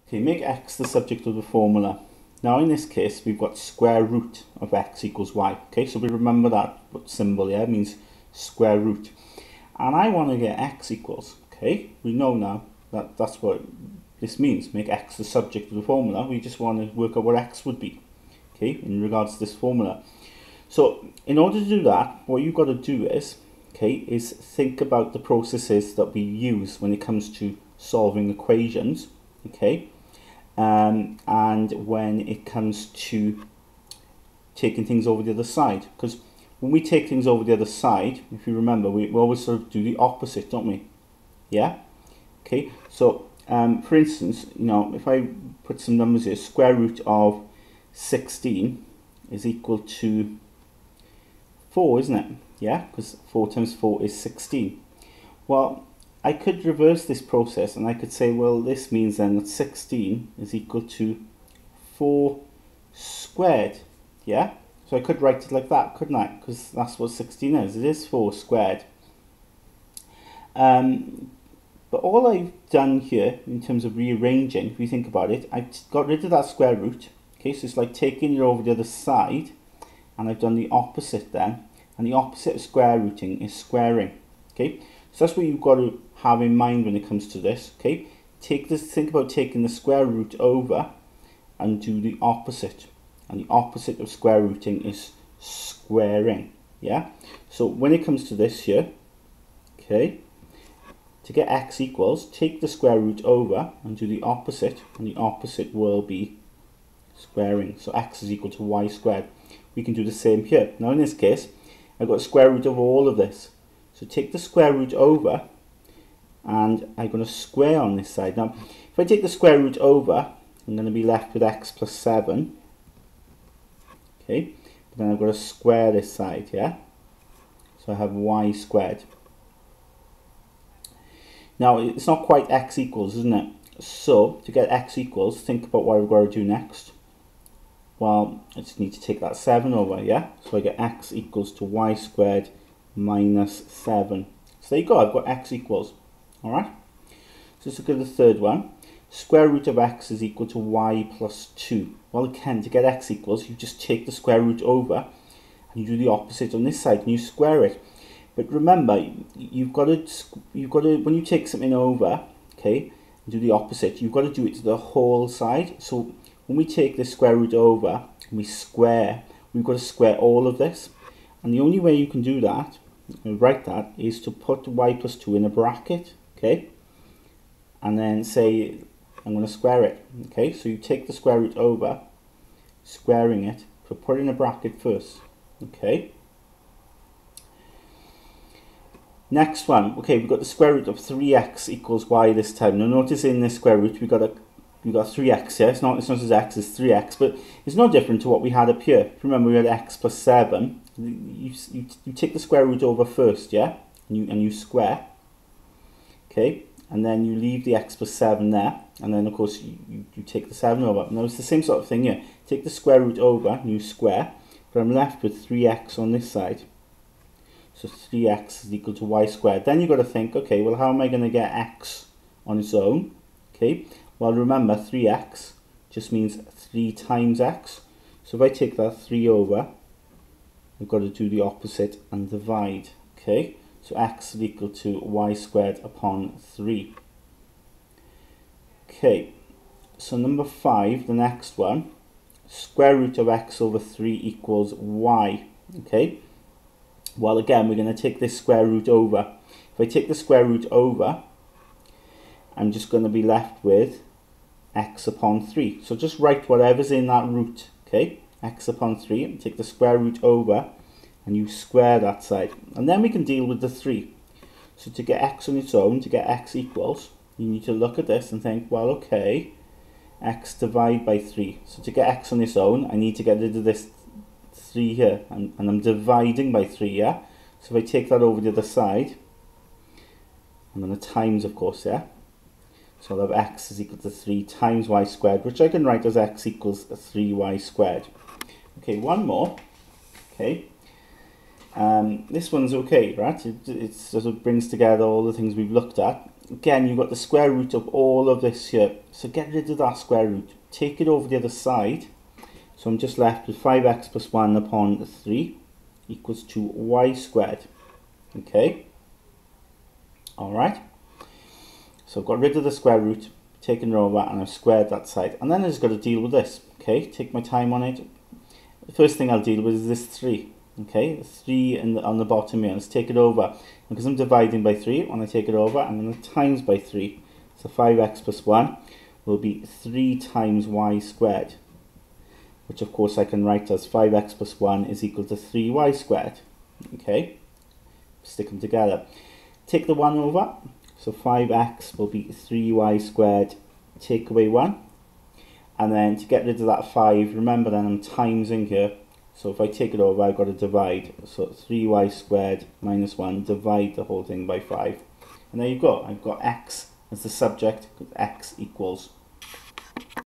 Okay, make x the subject of the formula. Now in this case, we've got square root of x equals y. Okay, so we remember that symbol, yeah, it means square root. And I want to get x equals, okay, we know now that that's what this means, make x the subject of the formula. We just want to work out what x would be, okay, in regards to this formula. So in order to do that, what you've got to do is, okay, is think about the processes that we use when it comes to solving equations, okay, and when it comes to taking things over the other side. Because when we take things over the other side, if you remember, we always sort of do the opposite, don't we? Yeah? Okay, so for instance, you know, if I put some numbers here, square root of 16 is equal to 4, isn't it? Yeah, because 4 times 4 is 16. Well, I could reverse this process and I could say, well, this means then that 16 is equal to 4 squared. Yeah, so I could write it like that, couldn't I? Because that's what 16 is. It is 4 squared. But all I've done here in terms of rearranging, if you think about it, I got rid of that square root. Okay, so it's like taking it over the other side, and I've done the opposite then. And the opposite of square rooting is squaring. Okay, so that's what you've got to have in mind when it comes to this. Okay, think about taking the square root over and do the opposite. And the opposite of square rooting is squaring. Yeah, so when it comes to this here, okay, to get x equals, take the square root over and do the opposite, and the opposite will be squaring. So x is equal to y squared. We can do the same here. Now in this case, I've got square root over all of this. So take the square root over, and I'm going to square on this side. Now, if I take the square root over, I'm going to be left with x plus 7. Okay, but then I've got to square this side, yeah? So I have y squared. Now, it's not quite x equals, isn't it? So, to get x equals, think about what I've got to do next. Well, I just need to take that 7 over, yeah? So I get x equals to y squared minus 7. So there you go, I've got x equals. Alright? So let's look at the third one. Square root of x is equal to y plus 2. Well, again, to get x equals, you just take the square root over and you do the opposite on this side and you square it. But remember, you've got to when you take something over, okay, and do the opposite, you've got to do it to the whole side. So when we take this square root over and we square, we've got to square all of this. And the only way you can do that, write that, is to put y plus 2 in a bracket, okay? And then say, I'm going to square it, okay? So you take the square root over, squaring it, so put it in a bracket first, okay? Next one, okay, we've got the square root of 3x equals y this time. Now notice in this square root we've got 3x here. It's not as x, it's 3x, but it's no different to what we had up here. Remember we had x plus 7. You take the square root over first, yeah? And you square. Okay? And then you leave the x plus 7 there. And then of course you take the 7 over. Now it's the same sort of thing here. Take the square root over and you square. But I'm left with 3x on this side. So 3x is equal to y squared. Then you've got to think, okay, well, how am I going to get x on its own? Okay, well, remember, 3x just means 3 times x. So if I take that 3 over, I've got to do the opposite and divide. Okay, so x is equal to y squared upon 3. Okay, so number 5, the next one, square root of x over 3 equals y. Okay. Well, again, we're going to take this square root over. If I take the square root over, I'm just going to be left with x upon 3. So just write whatever's in that root, okay? X upon 3, and take the square root over, and you square that side. And then we can deal with the 3. So to get x on its own, to get x equals, you need to look at this and think, well, okay, x divided by 3. So to get x on its own, I need to get rid of this 3 here, and I'm dividing by 3, yeah? So if I take that over the other side, I'm going to times, of course, yeah? So I'll have x is equal to 3 times y squared, which I can write as x equals 3y squared. Okay, one more. Okay. This one's okay, right? It sort of brings together all the things we've looked at. again, you've got the square root of all of this here. So get rid of that square root. Take it over the other side. So I'm just left with 5x plus 1 upon 3 equals to y squared. Okay. Alright. So I've got rid of the square root, taken it over, and I've squared that side. And then I just got to deal with this. Okay. Take my time on it. The first thing I'll deal with is this 3. Okay. 3 on the bottom here. Let's take it over. Because I'm dividing by 3, when I take it over, I'm going to times by 3. So 5x plus 1 will be 3 times y squared, which of course I can write as 5x plus 1 is equal to 3y squared. Okay, stick them together. Take the 1 over, so 5x will be 3y squared, take away 1. And then to get rid of that 5, remember then I'm timesing here. So if I take it over, I've got to divide. So 3y squared minus 1, divide the whole thing by 5. And there you go, I've got x as the subject, because x equals